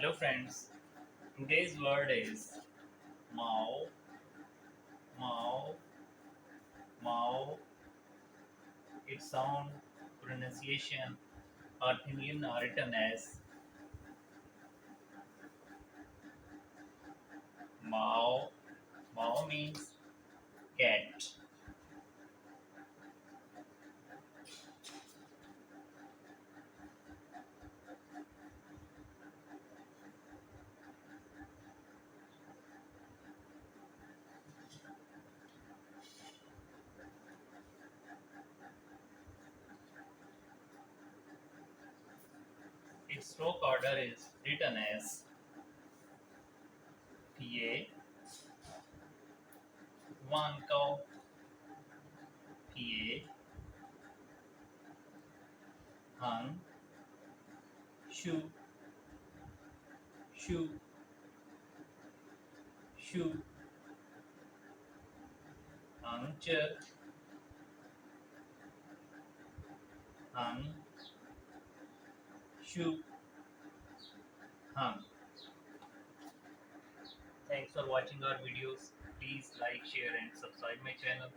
Hello friends, today's word is Mao, Mao, Mao. Its sound, pronunciation, or opinion are written as Mao. Mao means cat. Its stroke order is written as PA, one cow, PA, hung, shoe, shoe, shoe, hung, hung, shoe, hung. Thanks for watching our videos. Please like, share, and subscribe my channel.